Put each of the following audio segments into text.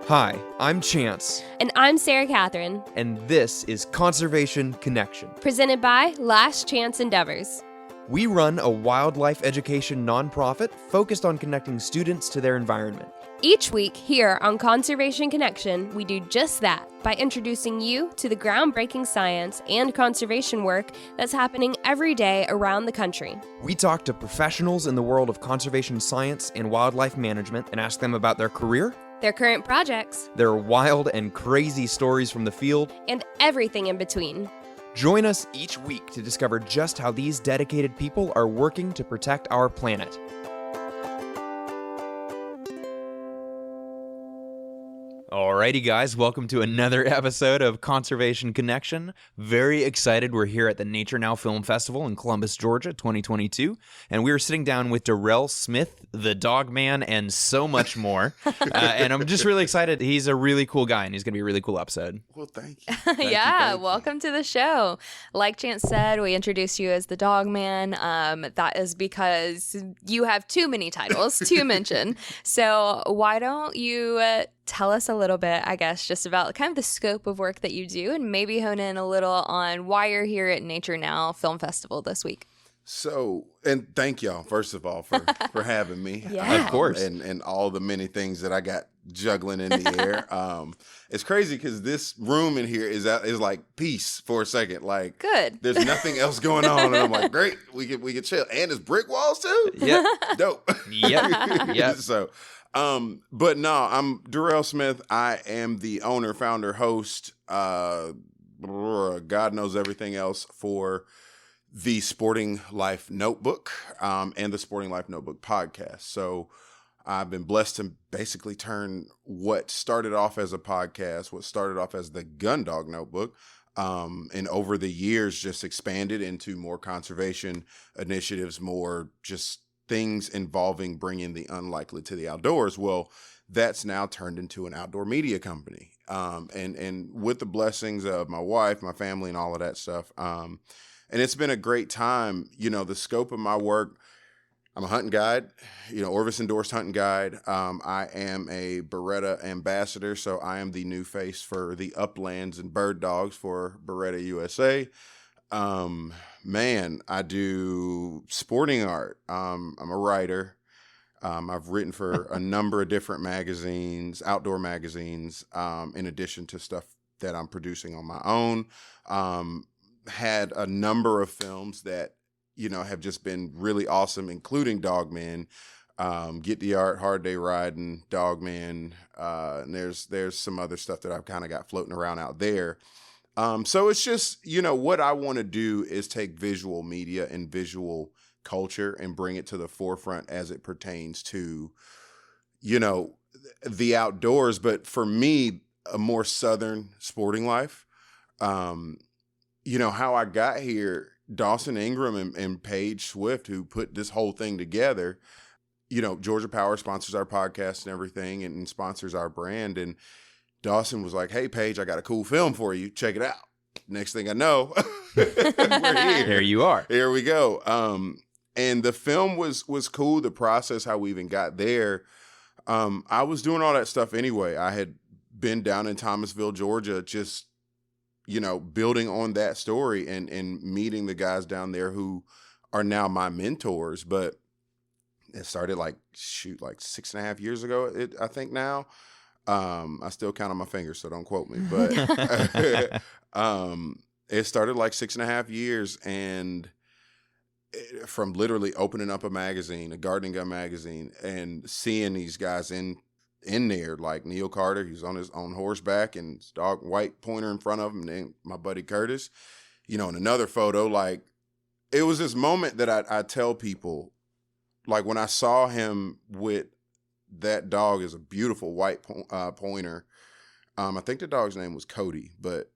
Hi, I'm Chance, And I'm Sarah Catherine, and this is Conservation Connection. presented by Last Chance Endeavors. We run a wildlife education nonprofit focused on connecting students to their environment. Each week here on Conservation Connection, we do just that by introducing you to the groundbreaking science and conservation work that's happening every day around the country. We talk to professionals in the world of conservation science and wildlife management and ask them about their career, Their current projects, their wild and crazy stories from the field, and everything in between. Join us each week to discover just how these dedicated people are working to protect our planet. Alrighty guys, welcome to another episode of Conservation Connection. Very excited we're here at the Nature Now Film Festival in Columbus, Georgia, 2022. And we are sitting down with Durrell Smith, the dog man, and so much more. And I'm just really excited. He's a really cool guy, and he's going to be a really cool episode. Well, thank you. Welcome to the show. Like Chance said, we introduced you as the dog man. That is because you have too many titles to mention. So why don't you tell us a little bit, I guess, just about kind of the scope of work that you do and maybe hone in a little on why you're here at Nature Now Film Festival this week. So, and thank y'all, first of all, for having me. Yeah. Of course. And all the many things that I got juggling in the air. It's crazy because this room in here is like peace for a second. Like, Good. there's nothing else going on. And I'm like, great, we can chill. And it's brick walls too? Yep. Dope. Yep. So, but no, I'm Durrell Smith. I am the owner, founder, host, God knows everything else for the Sporting Life Notebook, and the Sporting Life Notebook podcast. So I've been blessed to basically turn what started off as a podcast, what started off as the Gun Dog Notebook, and over the years just expanded into more conservation initiatives, more just things involving bringing the unlikely to the outdoors. Well, that's now turned into an outdoor media company. And with the blessings of my wife, my family, and all of that stuff. And it's been a great time. You know, the scope of my work, I'm a hunting guide, Orvis endorsed hunting guide. I am a Beretta ambassador, so I am the new face for the uplands and bird dogs for Beretta USA. I do sporting art. I'm a writer. I've written for a number of different magazines, outdoor magazines, in addition to stuff that I'm producing on my own. Had a number of films that, have just been really awesome, including Dogman, Get the Art, Hard Day Riding, Dogman, and there's some other stuff that I've kind of got floating around out there. So it's just, what I want to do is take visual media and visual culture and bring it to the forefront as it pertains to, the outdoors. But for me, a more Southern sporting life. How I got here, Dawson Ingram and Paige Swift, who put this whole thing together, Georgia Power sponsors our podcast and everything and sponsors our brand. And Dawson was like, hey, Paige, I got a cool film for you. Check it out. Next thing I know, we're here. There you are. Here we go. And the film was cool. The process, how we even got there. I was doing all that stuff anyway. I had been down in Thomasville, Georgia, just building on that story and meeting the guys down there who are now my mentors. But it started like 6.5 years ago, I think now. I still count on my fingers, so don't quote me. But it started like 6.5 years, and from literally opening up a magazine, a gardening gun magazine, and seeing these guys in there, like Neil Carter, he's on his own horseback and his dog white pointer in front of him, and then my buddy Curtis, in another photo, like it was this moment that I tell people, like when I saw him with that dog is a beautiful white pointer. I think the dog's name was Cody, but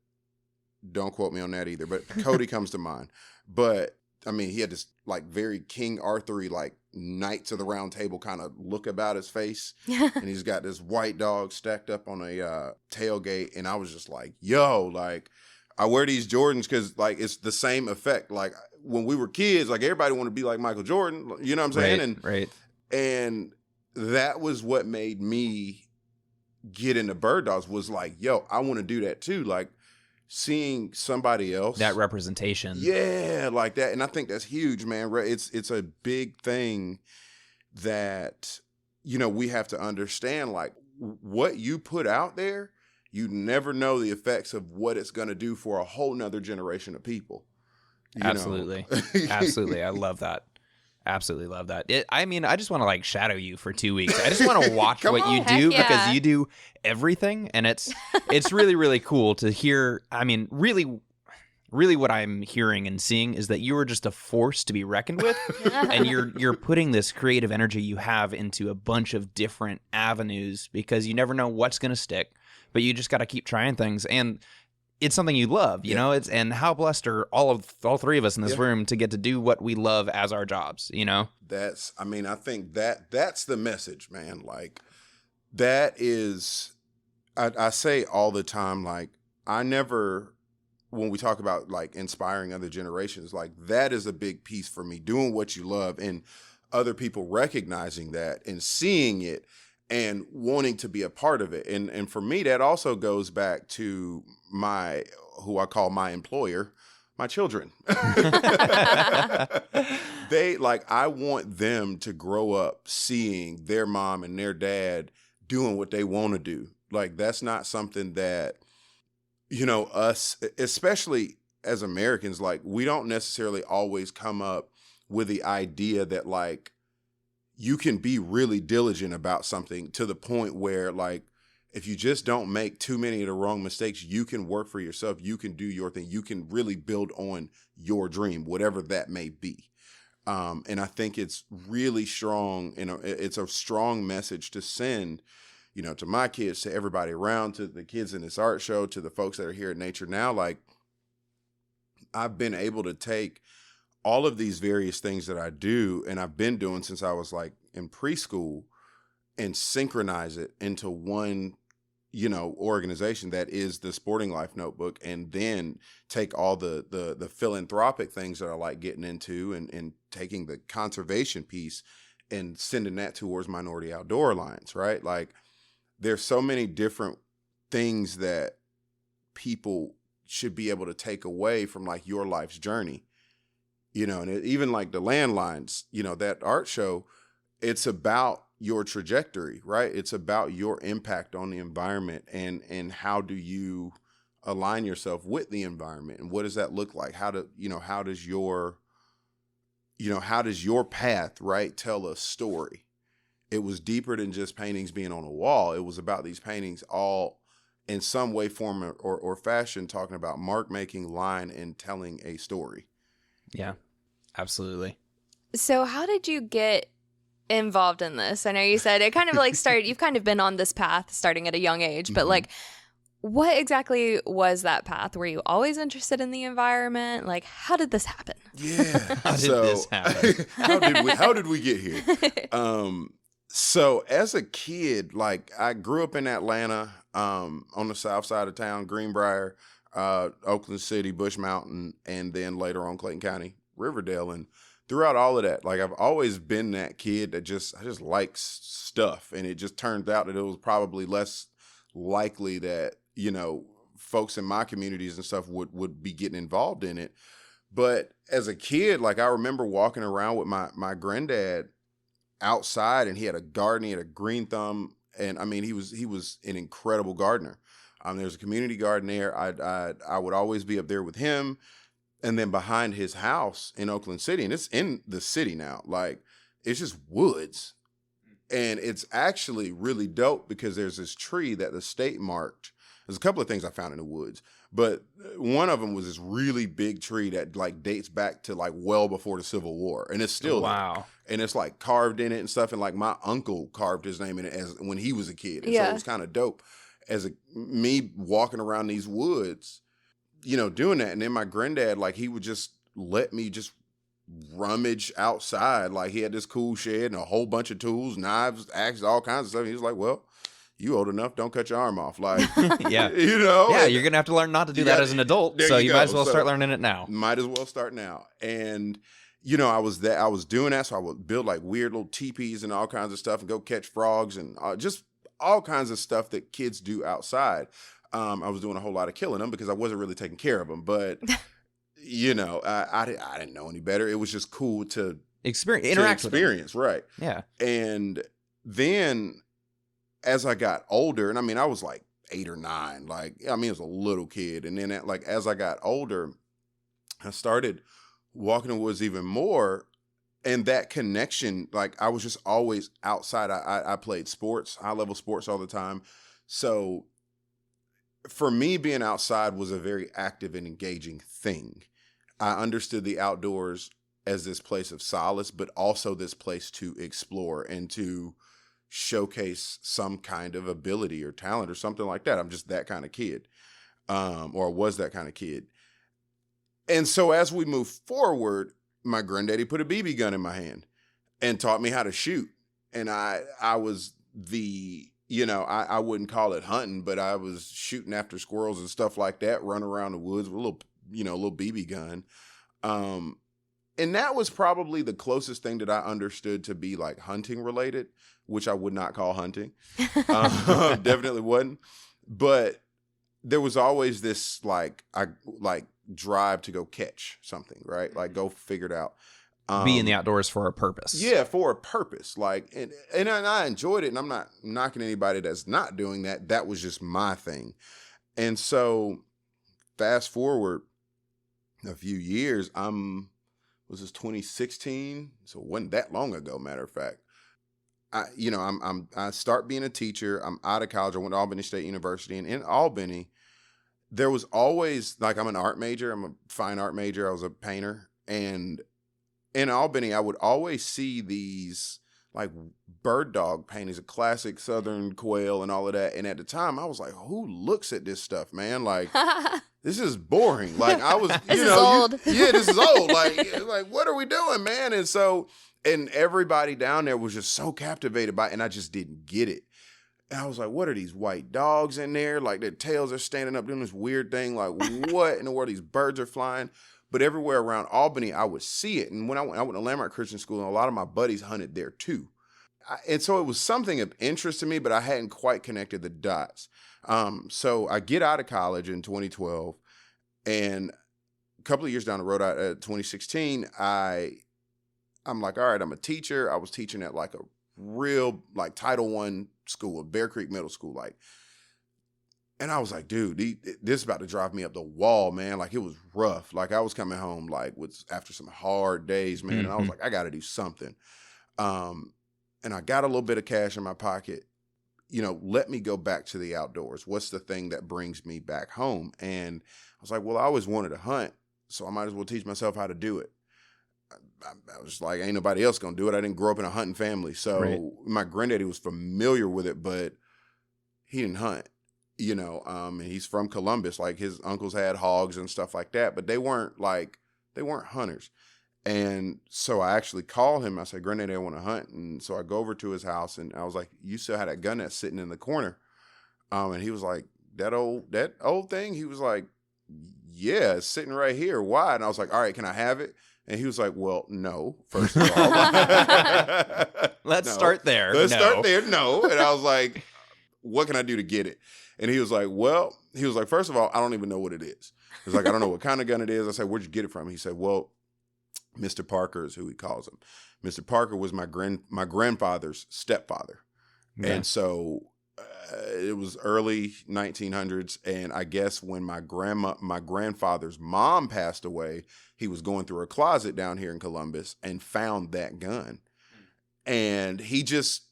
don't quote me on that either. But Cody comes to mind. But I mean, he had this like very King Arthur-y, like Knights of the Round Table kind of look about his face. And he's got this white dog stacked up on a tailgate. And I was just like, yo, like I wear these Jordans because like it's the same effect. Like when we were kids, like everybody wanted to be like Michael Jordan. You know what I'm saying? Right. And that was what made me get into bird dogs was like, yo, I want to do that too. Like seeing somebody else. That representation. Yeah, like that. And I think that's huge, man. It's a big thing that, you know, we have to understand, like what you put out there, you never know the effects of what it's going to do for a whole nother generation of people. Absolutely. Absolutely. I love that. Absolutely love that. I mean, I just want to like shadow you for 2 weeks. I just want to watch what you do because you do everything. And it's really, really cool to hear. I mean, really what I'm hearing and seeing is that you are just a force to be reckoned with. And you're putting this creative energy you have into a bunch of different avenues because you never know what's going to stick, but you just got to keep trying things. And it's something you love, you know. And how blessed are all three of us in this room to get to do what we love as our jobs, you know. I think that's the message, man. Like that is, I say all the time, like when we talk about like inspiring other generations, like that is a big piece for me, doing what you love and other people recognizing that and seeing it and wanting to be a part of it. And for me, that also goes back to who I call my employer, my children. I want them to grow up seeing their mom and their dad doing what they want to do. Like, that's not something that, you know, us, especially as Americans, like we don't necessarily always come up with the idea that like, you can be really diligent about something to the point where, like, if you just don't make too many of the wrong mistakes, you can work for yourself. You can do your thing. You can really build on your dream, whatever that may be. And I think it's really strong. You know, it's a strong message to send, you know, to my kids, to everybody around, to the kids in this art show, to the folks that are here at Nature Now. Like, I've been able to take all of these various things that I do, and I've been doing since I was like in preschool, and synchronize it into one, you know, organization that is the Sporting Life Notebook, and then take all the philanthropic things that I like getting into and taking the conservation piece and sending that towards Minority Outdoor Alliance, right? Like, there's so many different things that people should be able to take away from like your life's journey. You know, and even like the landlines, you know, that art show, it's about your trajectory, right? It's about your impact on the environment and how do you align yourself with the environment, and what does that look like? How does your path, right, tell a story? It was deeper than just paintings being on a wall. It was about these paintings all in some way, form, or fashion talking about mark making, line, and telling a story. Yeah, absolutely. So how did you get involved in this? I know you said it kind of like started, you've kind of been on this path starting at a young age, but like, what exactly was that path? Were you always interested in the environment? Like, how did this happen? Yeah. How did this happen? how did we get here? So as a kid, like I grew up in Atlanta, on the south side of town, Greenbrier, Oakland City, Bush Mountain, and then later on Clayton County, Riverdale. And throughout all of that, like I've always been that kid that I just likes stuff. And it just turned out that it was probably less likely that, you know, folks in my communities and stuff would be getting involved in it. But as a kid, like I remember walking around with my granddad outside, and he had a garden, he had a green thumb. And I mean, he was an incredible gardener. There's a community garden there. I would always be up there with him. And then behind his house in Oakland City, and it's in the city now, like it's just woods. And it's actually really dope because there's this tree that the state marked. There's a couple of things I found in the woods, but one of them was this really big tree that like dates back to like well before the Civil War. And it's still there. And it's like carved in it and stuff. And like my uncle carved his name in it as when he was a kid. And so it was kind of dope me walking around these woods, you know, doing that. And then my granddad, like he would just let me just rummage outside. Like he had this cool shed and a whole bunch of tools, knives, axes, all kinds of stuff. He was like, well, you old enough, don't cut your arm off. Like, yeah, you know? Yeah, you're going to have to learn not to do that as an adult. So you might as well start learning it now. Might as well start now. And, you know, I was doing that. So I would build like weird little teepees and all kinds of stuff and go catch frogs and just all kinds of stuff that kids do outside. I was doing a whole lot of killing them because I wasn't really taking care of them. But, I didn't know any better. It was just cool to interact with them. experience, right. Yeah. And then as I got older, and I mean, I was like 8 or 9, I was a little kid. And then as I got older, I started walking in the woods even more. And that connection, I was just always outside. I played sports, high-level sports all the time. So for me, being outside was a very active and engaging thing. I understood the outdoors as this place of solace, but also this place to explore and to showcase some kind of ability or talent or something like that. I'm just that kind of kid, or was that kind of kid. And so as we move forward, my granddaddy put a BB gun in my hand and taught me how to shoot. And I was I wouldn't call it hunting, but I was shooting after squirrels and stuff like that, running around the woods with a little BB gun. And that was probably the closest thing that I understood to be hunting related, which I would not call hunting. Definitely wasn't. But there was always this drive to go catch something, right? Go figure it out. Be in the outdoors for a purpose. Yeah, for a purpose. And I enjoyed it, and I'm not knocking anybody that's not doing that. That was just my thing. And so fast forward a few years, was this 2016? So it wasn't that long ago, matter of fact. I start being a teacher. I'm out of college. I went to Albany State University, and in Albany, there was always I'm an art major. I'm a fine art major. I was a painter, and in Albany, I would always see these bird dog paintings, a classic Southern quail and all of that. And at the time, I was like, "Who looks at this stuff, man? This is boring." I was, this is old. This is old. What are we doing, man? And so. And everybody down there was just so captivated by it, and I just didn't get it. And I was like, what are these white dogs in there? Their tails are standing up doing this weird thing. What in the world? These birds are flying. But everywhere around Albany, I would see it. And when I went to Landmark Christian School, and a lot of my buddies hunted there too. And so it was something of interest to me, but I hadn't quite connected the dots. So I get out of college in 2012, and a couple of years down the road, 2016, I'm like, all right, I'm a teacher. I was teaching at a real Title I school, a Bear Creek Middle School. And I was like, dude, this is about to drive me up the wall, man. It was rough. I was coming home after some hard days, man. And I was like, I got to do something. And I got a little bit of cash in my pocket. Let me go back to the outdoors. What's the thing that brings me back home? And I was like, well, I always wanted to hunt, so I might as well teach myself how to do it. I was like, ain't nobody else gonna do it. I didn't grow up in a hunting family. So My granddaddy was familiar with it, but he didn't hunt, and he's from Columbus. His uncles had hogs and stuff like that, but they weren't hunters. And so I actually called him. I said, Granddaddy, I want to hunt. And so I go over to his house, and I was like, you still had that gun that's sitting in the corner. And he was like, that old thing? He was like, yeah, it's sitting right here. Why? And I was like, all right, can I have it? And he was like, well, no, first of all. Let's start there. Start there. No. And I was like, what can I do to get it? And he was like, first of all, I don't even know what it is. He was like, I don't know what kind of gun it is. I said, where'd you get it from? He said, well, Mr. Parker is who he calls him. Mr. Parker was my grandfather's stepfather. Okay. And so it was early 1900s. And I guess when my grandfather's mom passed away, he was going through a closet down here in Columbus and found that gun. And he just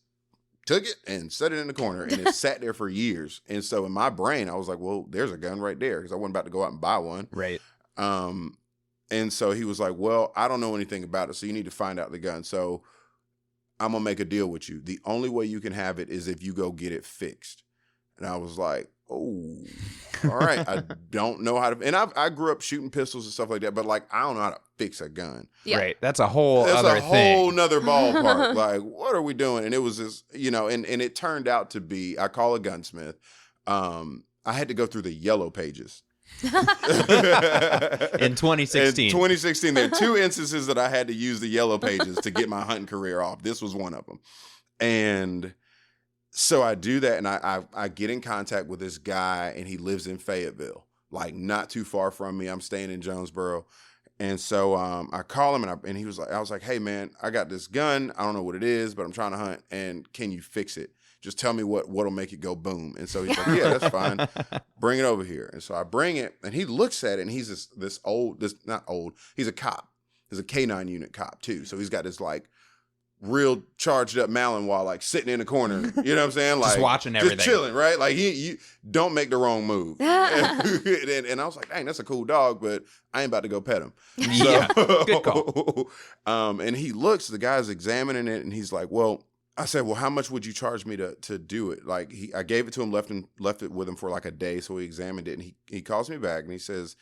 took it and set it in the corner, and it sat there for years. And so in my brain, I was like, well, there's a gun right there, because I wasn't about to go out and buy one. Right. And so he was like, well, I don't know anything about it, so you need to find out the gun. So I'm going to make a deal with you. The only way you can have it is if you go get it fixed. And I was like, oh, all right. I don't know how to. And I grew up shooting pistols and stuff like that, but I don't know how to fix a gun. Yeah. Right. That's a whole other thing. That's a whole nother ballpark. What are we doing? And it was this, and it turned out to be, I call a gunsmith. I had to go through the yellow pages. In 2016. In 2016, there are 2 instances that I had to use the yellow pages to get my hunting career off. This was one of them. And So I do that, and I get in contact with this guy, and he lives in Fayetteville, like not too far from me. I'm staying in Jonesboro. And so I call him, and he was like, I was like, hey man, I got this gun. I don't know what it is, but I'm trying to hunt. And can you fix it? Just tell me what'll make it go boom. And so he's like, yeah, that's fine. Bring it over here. And so I bring it, and he looks at it, and he's not old. He's a cop. He's a K-9 unit cop too. So he's got this like real charged up Malinois, like sitting in the corner. You know what I'm saying? Like Just watching everything. Just chilling, right? Like you don't make the wrong move. and I was like, dang, that's a cool dog, but I ain't about to go pet him. Yeah, good call. And he looks, the guy's examining it, and he's like, well, I said, well, how much would you charge me to do it? Like I gave it to him, left it with him for like a day. So he examined it, and he calls me back, and he was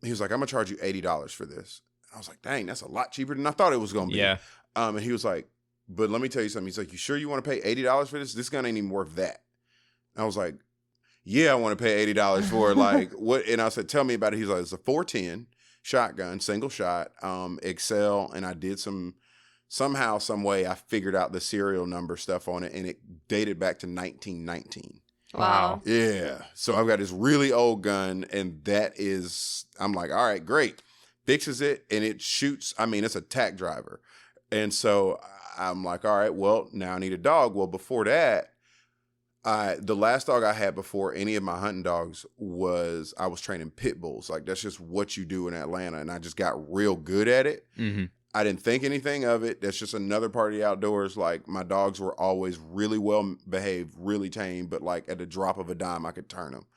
like, I'm gonna charge you $80 for this. I was like, dang, that's a lot cheaper than I thought it was gonna be. Yeah. And he was like, but let me tell you something. He's like, you sure you want to pay $80 for this? This gun ain't even worth that. I was like, yeah, I want to pay $80 for it. Like, what? And I said, tell me about it. He's like, it's a 410 shotgun, single shot, Excel. And I did somehow, some way, I figured out the serial number stuff on it, and it dated back to 1919. Wow. Yeah. So I've got this really old gun, and I'm like, all right, great. Fixes it, and it shoots. I mean, it's a tack driver. And so I'm like, all right, well, now I need a dog. Well, before that, the last dog I had before any of my hunting dogs I was training pit bulls. Like, that's just what you do in Atlanta. And I just got real good at it. Mm-hmm. I didn't think anything of it. That's just another part of the outdoors. Like, my dogs were always really well behaved, really tame, but like at the drop of a dime, I could turn them.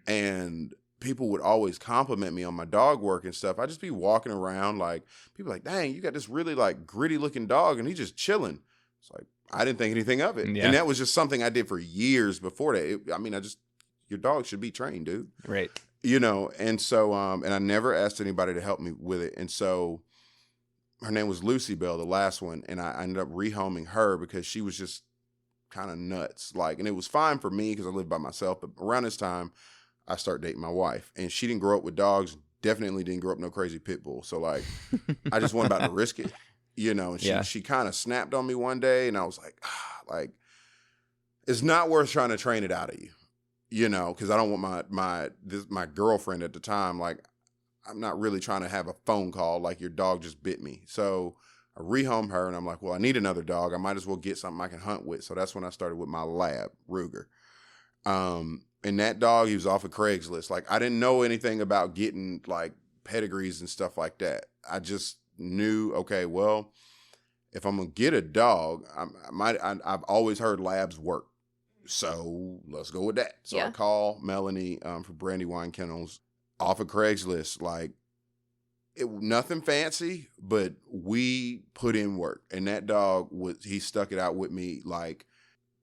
And people would always compliment me on my dog work and stuff. I'd just be walking around, like, people like, dang, you got this really like gritty looking dog, and he's just chilling. It's like, I didn't think anything of it. Yeah. And that was just something I did for years before that. Your dog should be trained, dude. Right. You know, and so, and I never asked anybody to help me with it. And so her name was Lucy Bell, the last one. And I ended up rehoming her because she was just kind of nuts. Like, and it was fine for me because I lived by myself. But around this time, I start dating my wife, and she didn't grow up with dogs, definitely didn't grow up no crazy pit bull. So like, I just wasn't about to risk it, you know, and she kind of snapped on me one day, and I was like, it's not worth trying to train it out of you, you know, cause I don't want my girlfriend at the time. Like, I'm not really trying to have a phone call like your dog just bit me. So I rehomed her, and I'm like, well, I need another dog. I might as well get something I can hunt with. So that's when I started with my lab, Ruger. And that dog, he was off of Craigslist. Like, I didn't know anything about getting like pedigrees and stuff like that. I just knew, okay, well, if I'm gonna get a dog, I've always heard labs work, so let's go with that. So I call Melanie for Brandywine Kennels off of Craigslist. Like, nothing fancy, but we put in work, and that dog he stuck it out with me like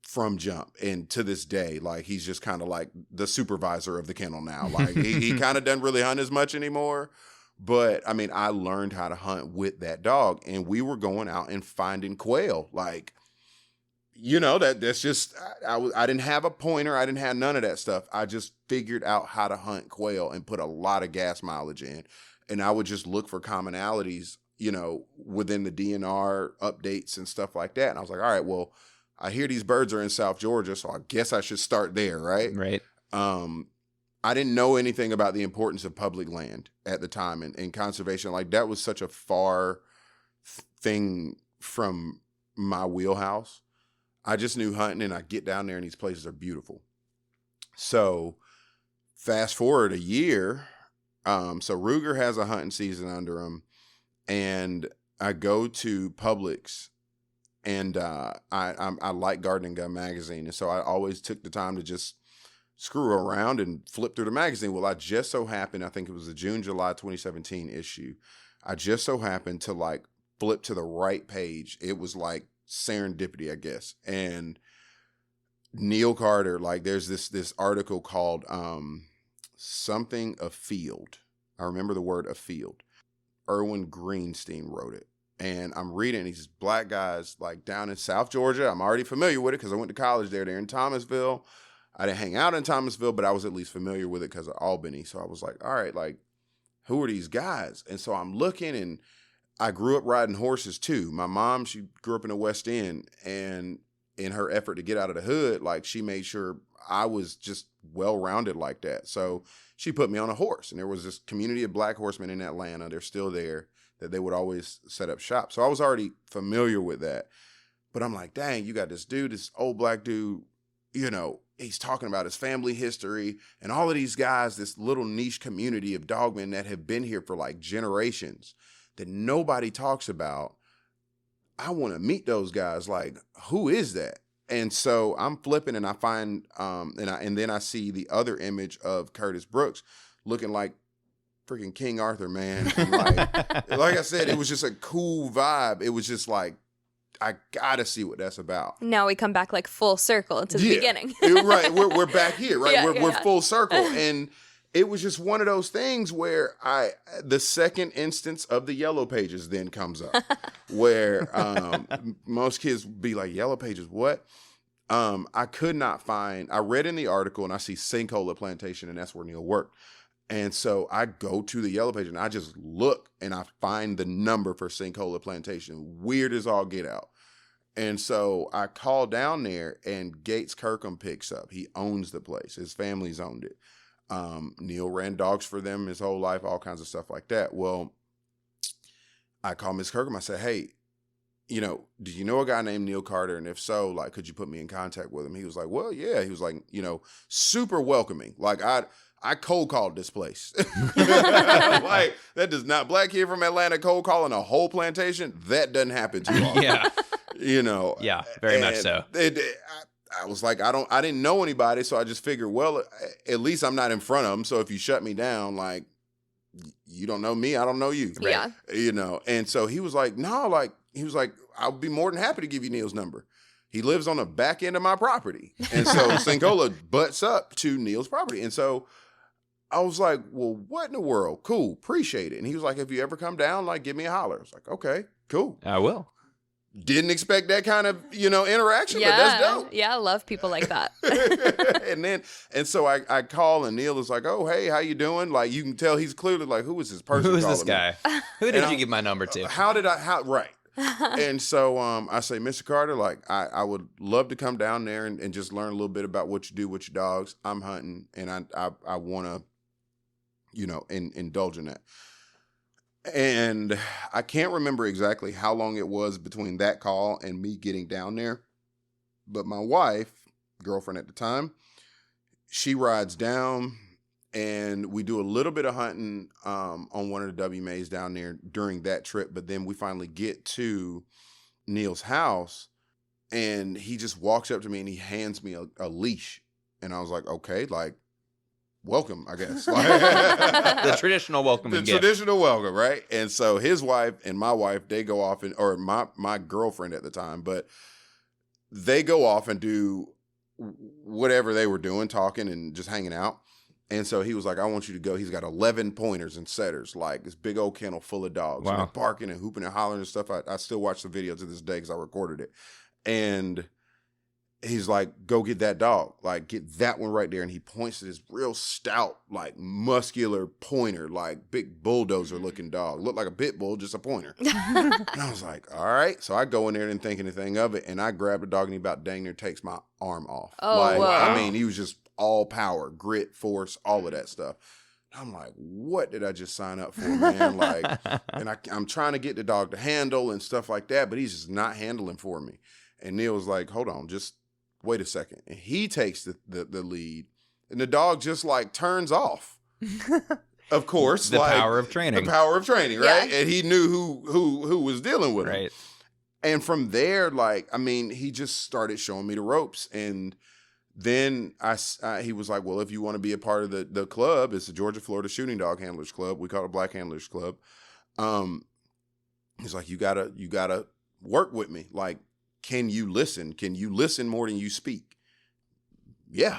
from jump, and to this day, like, he's just kind of like the supervisor of the kennel now. Like, he kind of doesn't really hunt as much anymore, but I mean, I learned how to hunt with that dog, and we were going out and finding quail. Like, you know, that's just, I didn't have a pointer, I didn't have none of that stuff. I just figured out how to hunt quail and put a lot of gas mileage in, and I would just look for commonalities, you know, within the DNR updates and stuff like that. And I was like, all right, well, I hear these birds are in South Georgia, so I guess I should start there, right? Right. I didn't know anything about the importance of public land at the time and conservation. Like, that was such a far thing from my wheelhouse. I just knew hunting, and I get down there, and these places are beautiful. So fast forward a year. So Ruger has a hunting season under him, and I go to Publix. And I like Garden & Gun magazine, and so I always took the time to just screw around and flip through the magazine. Well, I just so happened, I think it was the June-July 2017 issue, I just so happened to like flip to the right page. It was like serendipity, I guess. And Neil Carter, like, there's this article called something afield. I remember the word afield. Erwin Greenstein wrote it. And I'm reading these black guys like down in South Georgia. I'm already familiar with it because I went to college there. They're in Thomasville. I didn't hang out in Thomasville, but I was at least familiar with it because of Albany. So I was like, all right, like, who are these guys? And so I'm looking, and I grew up riding horses too. My mom, she grew up in the West End, and in her effort to get out of the hood, like she made sure I was just well-rounded like that. So she put me on a horse, and there was this community of black horsemen in Atlanta. They're still there, that they would always set up shop. So I was already familiar with that. But I'm like, dang, you got this dude, this old black dude, you know, he's talking about his family history and all of these guys, this little niche community of dogmen that have been here for like generations that nobody talks about. I want to meet those guys. Like, who is that? And so I'm flipping, and I find, and then I see the other image of Curtis Brooks looking like freaking King Arthur, man. And like I said, it was just a cool vibe. It was just like, I gotta see what that's about. Now we come back like full circle to the beginning. Right, we're back here, right? Yeah, we're full circle, and it was just one of those things where the second instance of the Yellow Pages then comes up, where most kids be like, Yellow Pages, what? I could not find. I read in the article, and I see Sinkola Plantation, and that's where Neil worked. And so I go to the Yellow Page, and I just look, and I find the number for Sinkola Plantation. Weird as all get out. And so I call down there, and Gates Kirkham picks up. He owns the place. His family's owned it. Neil ran dogs for them his whole life, all kinds of stuff like that. Well, I call Miss Kirkham. I said, hey, you know, do you know a guy named Neil Carter? And if so, like, could you put me in contact with him? He was like, well, yeah. He was like, you know, super welcoming. Like, I cold called this place. Like, that does not, black kid from Atlanta cold calling a whole plantation, that doesn't happen too often. Yeah. You know. Yeah, very much so. I was like, I didn't know anybody, so I just figured, well, at least I'm not in front of them. So if you shut me down, like, you don't know me, I don't know you. Yeah. You know. And so he was like, no, like, he was like, I'll be more than happy to give you Neil's number. He lives on the back end of my property. And so Sinkola butts up to Neil's property. And so I was like, well, what in the world? Cool. Appreciate it. And he was like, if you ever come down, like, give me a holler. I was like, okay, cool. I will. Didn't expect that kind of, you know, interaction, but that's dope. Yeah, I love people like that. and so I call, and Neil is like, oh, hey, how you doing? Like, you can tell he's clearly like, who is this person? Who is this calling guy? Who did you give my number to? Right. And so I say, Mr. Carter, like, I would love to come down there and just learn a little bit about what you do with your dogs. I'm hunting, and I want to, you know, indulge in that. And I can't remember exactly how long it was between that call and me getting down there. But my wife, girlfriend at the time, she rides down, and we do a little bit of hunting on one of the WMAs down there during that trip. But then we finally get to Neil's house, and he just walks up to me and he hands me a leash. And I was like, okay, like, welcome, I guess. The traditional welcome and gift. Traditional welcome, right? And so his wife and my wife, they go off or my girlfriend at the time, but they go off and do whatever they were doing, talking and just hanging out. And so he was like, I want you to go. He's got 11 pointers and setters, like this big old kennel full of dogs. Wow. And they're barking and hooping and hollering and stuff. I still watch the video to this day because I recorded it. And he's like, go get that dog. Like, get that one right there. And he points to this real stout, like, muscular pointer, like, big bulldozer-looking dog. Looked like a pit bull, just a pointer. And I was like, all right. So I go in there and didn't think anything of it. And I grab the dog, and he about dang near takes my arm off. Oh, like, wow. I mean, he was just all power, grit, force, all of that stuff. I'm like, what did I just sign up for, man? Like, and I'm trying to get the dog to handle and stuff like that, but he's just not handling for me. And Neil was like, hold on, just wait a second. And he takes the lead, and the dog just like turns off. Of course. The power of training. The power of training, right? Yeah. And he knew who was dealing with him. Right. And from there, like, I mean, he just started showing me the ropes. And then he was like, well, if you want to be a part of the club, it's the Georgia Florida Shooting Dog Handlers Club. We call it Black Handlers Club. He's like, you gotta work with me. Like, can you listen? Can you listen more than you speak? Yeah.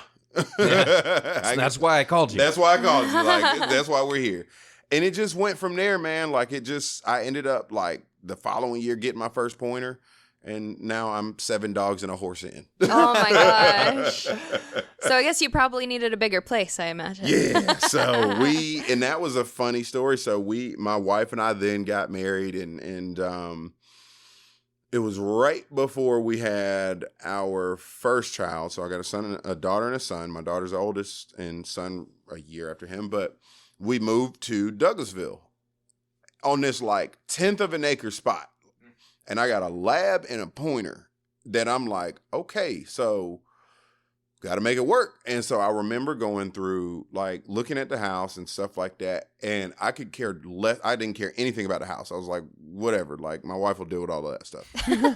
That's why I called you. That's why I called you. Like, that's why we're here. And it just went from there, man. Like, I ended up, like, the following year getting my first pointer. And now I'm 7 dogs and a horse in. Oh, my gosh. So I guess you probably needed a bigger place, I imagine. Yeah. So and that was a funny story. So my wife and I then got married, and It was right before we had our first child. So I got a daughter and a son. My daughter's the oldest and son a year after him. But we moved to Douglasville on this like 10th of an acre spot. And I got a lab and a pointer that I'm like, okay, so got to make it work. And so I remember going through like looking at the house and stuff like that. And I could care less. I didn't care anything about the house. I was like, whatever, like my wife will deal with all of that stuff.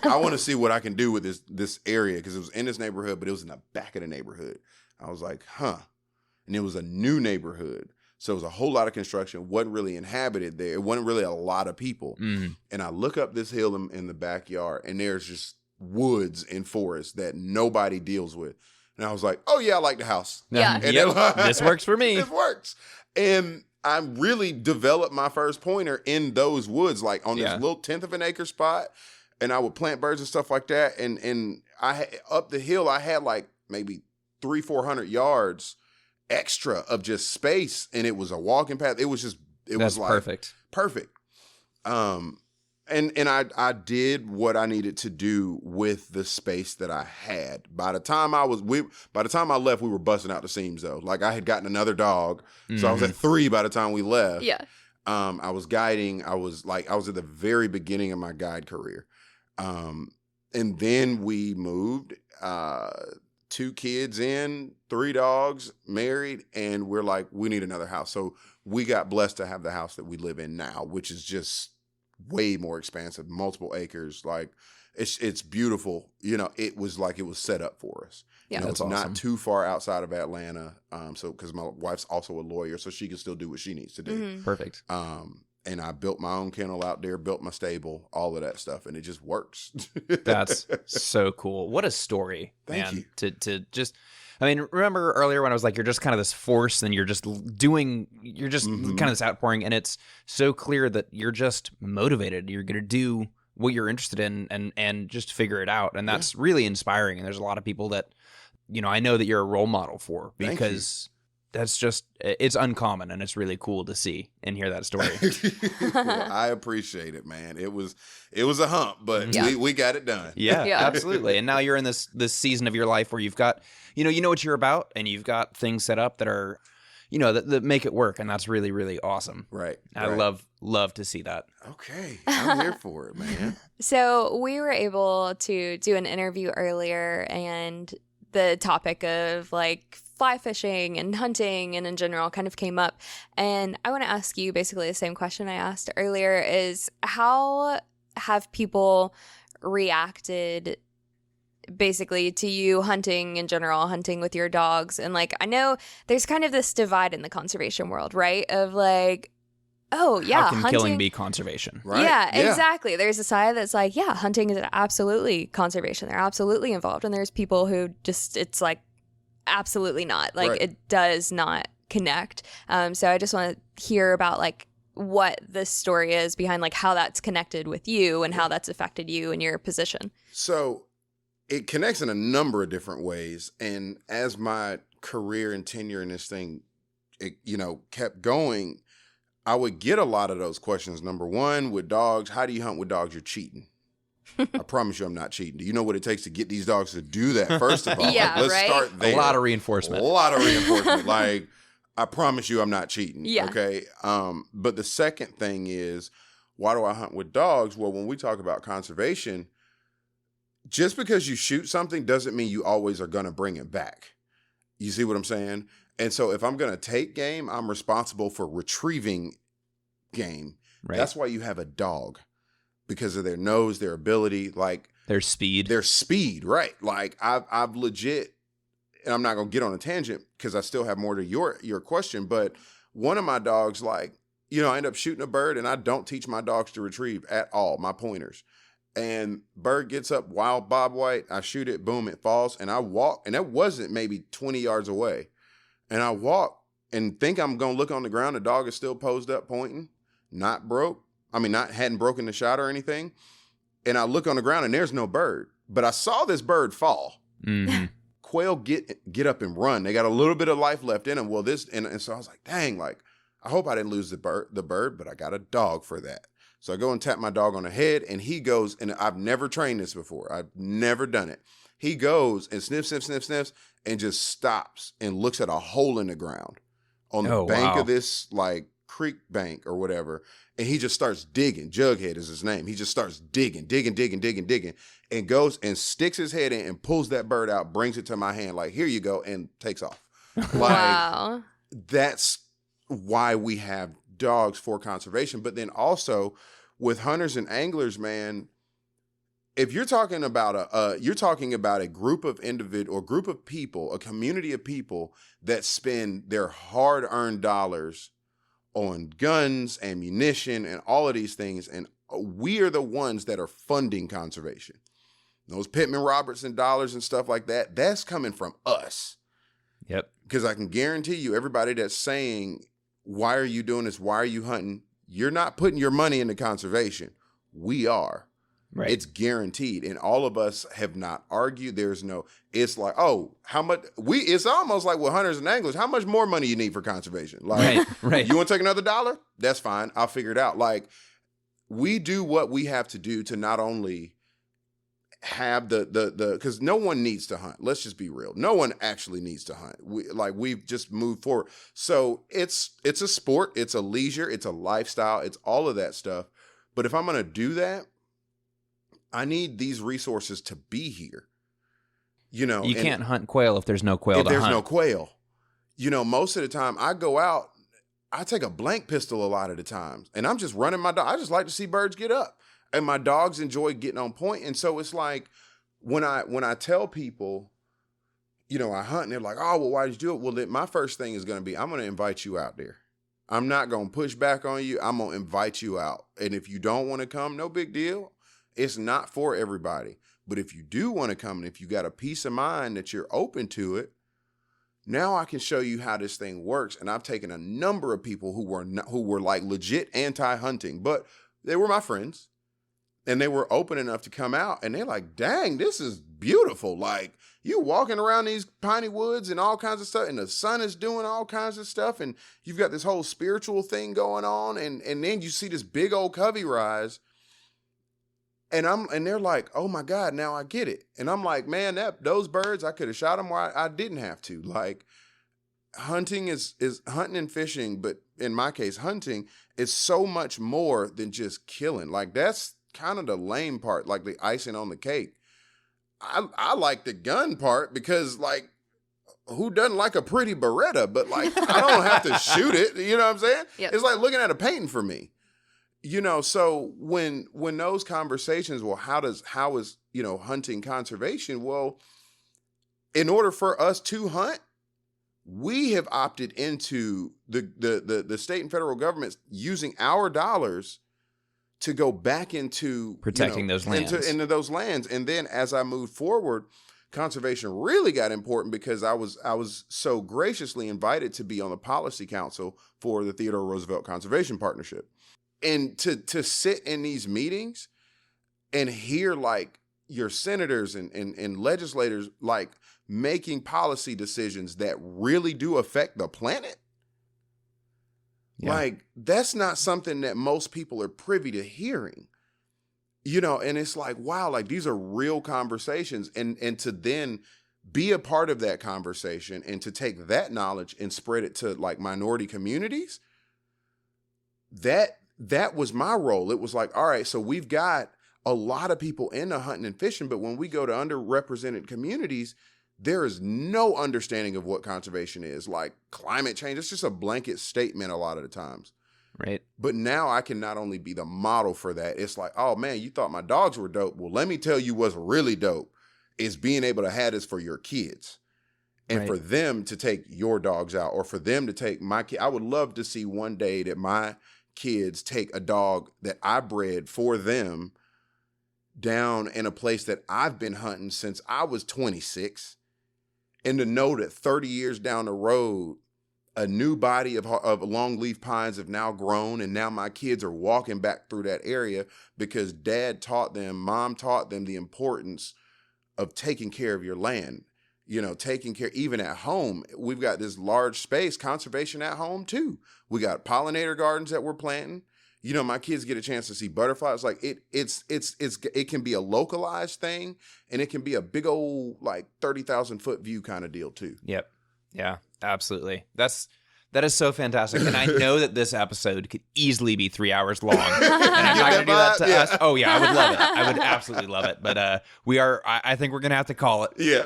I want to see what I can do with this area, because it was in this neighborhood, but it was in the back of the neighborhood. I was like, and it was a new neighborhood. So it was a whole lot of construction, wasn't really inhabited there. It wasn't really a lot of people. Mm. And I look up this hill in the backyard, and there's just woods and forest that nobody deals with. And I was like, oh, yeah, I like the house. Yeah. And Yep. This works for me. This works. And I really developed my first pointer in those woods, like on this little 10th of an acre spot. And I would plant birds and stuff like that. And up the hill, I had like maybe 300-400 yards extra of just space. And it was a walking path. It was just, That's like perfect. Perfect. And I did what I needed to do with the space that I had. By the time I left, we were busting out the seams though. Like I had gotten another dog, so I was at 3 by the time we left. Yeah. I was guiding. I was at the very beginning of my guide career, and then we moved. 2 kids in, 3 dogs, married, and we're like, we need another house. So we got blessed to have the house that we live in now, which is just way more expansive, multiple acres. Like it's beautiful. You know, it was like it was set up for us. Yeah, you know, that's it's awesome. not too far outside of Atlanta. So because my wife's also a lawyer, so she can still do what she needs to do. Mhm. Perfect. And I built my own kennel out there, built my stable, all of that stuff, and it just works. That's so cool. What a story, Thank man. you. To just, I mean, remember earlier when I was like, you're just kind of this force and you're just kind of this outpouring, and it's so clear that you're just motivated. You're going to do what you're interested in and just figure it out. And that's really inspiring. And there's a lot of people that, you know, I know that you're a role model for, because that's just, it's uncommon, and it's really cool to see and hear that story. Well, I appreciate it, man. It was a hump, but we got it done. Yeah, Yeah. absolutely. And now you're in this season of your life where you've got, you know what you're about, and you've got things set up that are, you know, that make it work. And that's really, really awesome. Right. I right. love to see that. Okay. I'm here for it, man. So we were able to do an interview earlier, and the topic of like fly fishing and hunting and in general kind of came up. And I want to ask you basically the same question I asked earlier, is how have people reacted basically to you hunting in general, hunting with your dogs? And like, I know there's kind of this divide in the conservation world, right? Of like, oh yeah, How can hunting, killing be conservation? Right? Yeah, exactly. There's a side that's like, yeah, hunting is absolutely conservation. They're absolutely involved. And there's people who just, it's like, absolutely not. Like, Right. it does not connect. So I just want to hear about like what the story is behind like how that's connected with you and how that's affected you in your position. So it connects in a number of different ways. And as my career and tenure in this thing, kept going, I would get a lot of those questions. Number one, with dogs, how do you hunt with dogs? You're cheating. I promise you I'm not cheating. Do you know what it takes to get these dogs to do that, first of all? Yeah, let's right? start there. A lot of reinforcement. A lot of reinforcement. Like, I promise you I'm not cheating. Yeah. Okay. But the second thing is, why do I hunt with dogs? Well, when we talk about conservation, just because you shoot something doesn't mean you always are going to bring it back. You see what I'm saying? And so if I'm going to take game, I'm responsible for retrieving game. Right. That's why you have a dog, because of their nose, their ability, like Their speed. their speed, right? Like I've legit, and I'm not going to get on a tangent because I still have more to your question, but one of my dogs, like, I end up shooting a bird, and I don't teach my dogs to retrieve at all, my pointers. And bird gets up, wild bobwhite, I shoot it, boom, it falls, and I walk, and that wasn't maybe 20 yards away. And I walk and think I'm going to look on the ground, the dog is still posed up pointing, hadn't broken the shot or anything. And I look on the ground and there's no bird, but I saw this bird fall. Mm-hmm. Quail get up and run. They got a little bit of life left in them. Well, and so I was like, dang, like, I hope I didn't lose the bird, but I got a dog for that. So I go and tap my dog on the head, and he goes, and I've never trained this before. I've never done it. He goes and sniffs, and just stops and looks at a hole in the ground on the bank of this like creek bank or whatever. And he just starts digging. Jughead is his name. He just starts digging, and goes and sticks his head in and pulls that bird out, brings it to my hand, like, here you go, and takes off. Wow. That's why we have dogs for conservation. But then also with hunters and anglers, man, if you're talking about a group of individual or group of people, a community of people that spend their hard-earned dollars on guns, ammunition, and all of these things, and we are the ones that are funding conservation. Those Pittman Robertson dollars and stuff like that, that's coming from us. Yep. Because I can guarantee you, everybody that's saying, why are you doing this? Why are you hunting? You're not putting your money into conservation. We are. Right. It's guaranteed. And all of us have not argued. It's like, oh, how much it's almost like with hunters and anglers, how much more money you need for conservation? Like, right. You want to take another $1? That's fine. I'll figure it out. Like, we do what we have to do to not only have because no one needs to hunt. Let's just be real. No one actually needs to hunt. We've just moved forward. So it's a sport, it's a leisure, it's a lifestyle, it's all of that stuff. But if I'm going to do that, I need these resources to be here. You can't hunt quail if there's no quail to hunt. If there's no quail. Most of the time I go out, I take a blank pistol a lot of the times, and I'm just running my dog. I just like to see birds get up, and my dogs enjoy getting on point. And so it's like when I tell people, I hunt, and they're like, oh, well, why did you do it? Well, then my first thing is going to be, I'm going to invite you out there. I'm not going to push back on you. I'm going to invite you out. And if you don't want to come, no big deal. It's not for everybody. But if you do want to come, and if you got a peace of mind that you're open to it, now I can show you how this thing works. And I've taken a number of people who were like legit anti-hunting, but they were my friends, and they were open enough to come out, and they're like, dang, this is beautiful. Like, you walking around these piney woods and all kinds of stuff, and the sun is doing all kinds of stuff, and you've got this whole spiritual thing going on, and then you see this big old covey rise. And they're like, oh my God, now I get it. And I'm like, man, those birds, I could have shot them where I didn't have to. Like, hunting is hunting and fishing, but in my case, hunting is so much more than just killing. Like, that's kind of the lame part, like the icing on the cake. I like the gun part because, like, who doesn't like a pretty Beretta? But, like, I don't have to shoot it. You know what I'm saying? Yep. It's like looking at a painting for me. So when those conversations, well, how is hunting conservation? Well, in order for us to hunt, we have opted into the state and federal governments using our dollars to go back into protecting those lands. Into those lands. And then as I moved forward, conservation really got important because I was so graciously invited to be on the policy council for the Theodore Roosevelt Conservation Partnership. And to sit in these meetings and hear like your senators and legislators like making policy decisions that really do affect the planet. Yeah. Like, that's not something that most people are privy to hearing, and it's like, wow, like these are real conversations, and to then be a part of that conversation and to take that knowledge and spread it to like minority communities. That was my role. It was like, all right, so we've got a lot of people into hunting and fishing, but when we go to underrepresented communities, there is no understanding of what conservation is. Like climate change, it's just a blanket statement a lot of the times. Right. But now I can not only be the model for that, it's like, oh man, you thought my dogs were dope. Well, let me tell you what's really dope is being able to have this for your kids. And right. for them to take your dogs out, or for them to take my kid. I would love to see one day that my kids take a dog that I bred for them down in a place that I've been hunting since I was 26, and to know that 30 years down the road, a new body of longleaf pines have now grown, and now my kids are walking back through that area because mom taught them the importance of taking care of your land. Taking care, even at home, we've got this large space, conservation at home too. We got pollinator gardens that we're planting. my kids get a chance to see butterflies. Like it can be a localized thing, and it can be a big old like 30,000 foot view kind of deal too. Yep. Yeah, absolutely. That is so fantastic. And I know that this episode could easily be 3 hours long. And I'm not going to do that to us. Oh, yeah, I would love it. I would absolutely love it. But I think we're going to have to call it. Yeah.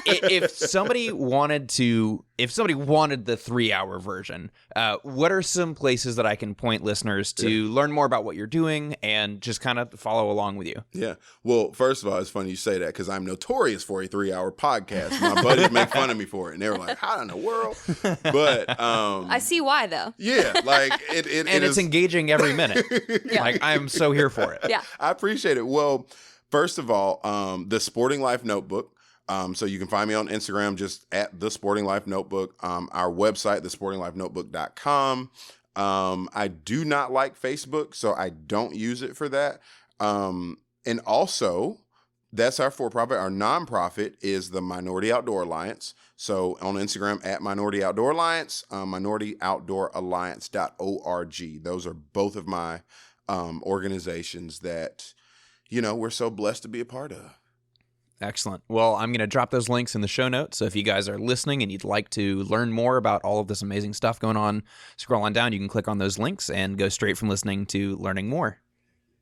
If somebody wanted the 3 hour version, what are some places that I can point listeners to learn more about what you're doing and just kind of follow along with you? Yeah. Well, first of all, it's funny you say that because I'm notorious for a 3 hour podcast. My buddies make fun of me for it. And they were like, how in the world? But I see why, though. yeah, like it's engaging every minute. Yeah. Like I'm so here for it. Yeah. I appreciate it. Well, first of all, the Sporting Life Notebook. So you can find me on Instagram just at The Sporting Life Notebook. Our website, thesportinglifenotebook.com. I do not like Facebook, so I don't use it for that. And also, that's our for-profit. Our nonprofit is the Minority Outdoor Alliance. So on Instagram at Minority Outdoor Alliance, minorityOutdooralliance.org. Those are both of my organizations that, we're so blessed to be a part of. Excellent. Well, I'm going to drop those links in the show notes. So if you guys are listening and you'd like to learn more about all of this amazing stuff going on, scroll on down. You can click on those links and go straight from listening to learning more.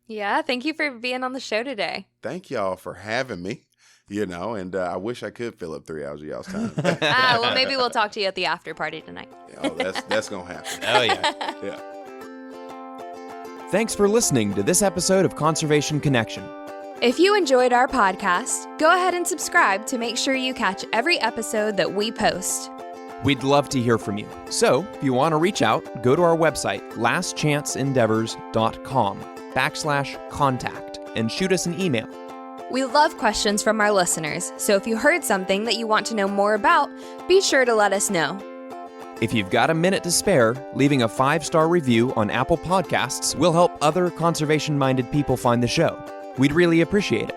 Yeah, thank you for being on the show today. Thank y'all for having me. And I wish I could fill up 3 hours of y'all's time. Well, maybe we'll talk to you at the after party tonight. Oh, that's going to happen. Oh, yeah. Yeah. Thanks for listening to this episode of Conservation Connection. If you enjoyed our podcast, go ahead and subscribe to make sure you catch every episode that we post. We'd love to hear from you. So if you want to reach out, go to our website, lastchanceendeavors.com/contact and shoot us an email. We love questions from our listeners, so if you heard something that you want to know more about, be sure to let us know. If you've got a minute to spare, leaving a 5-star review on Apple Podcasts will help other conservation-minded people find the show. We'd really appreciate it.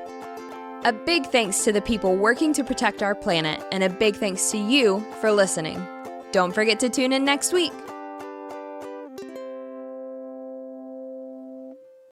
A big thanks to the people working to protect our planet, and a big thanks to you for listening. Don't forget to tune in next week.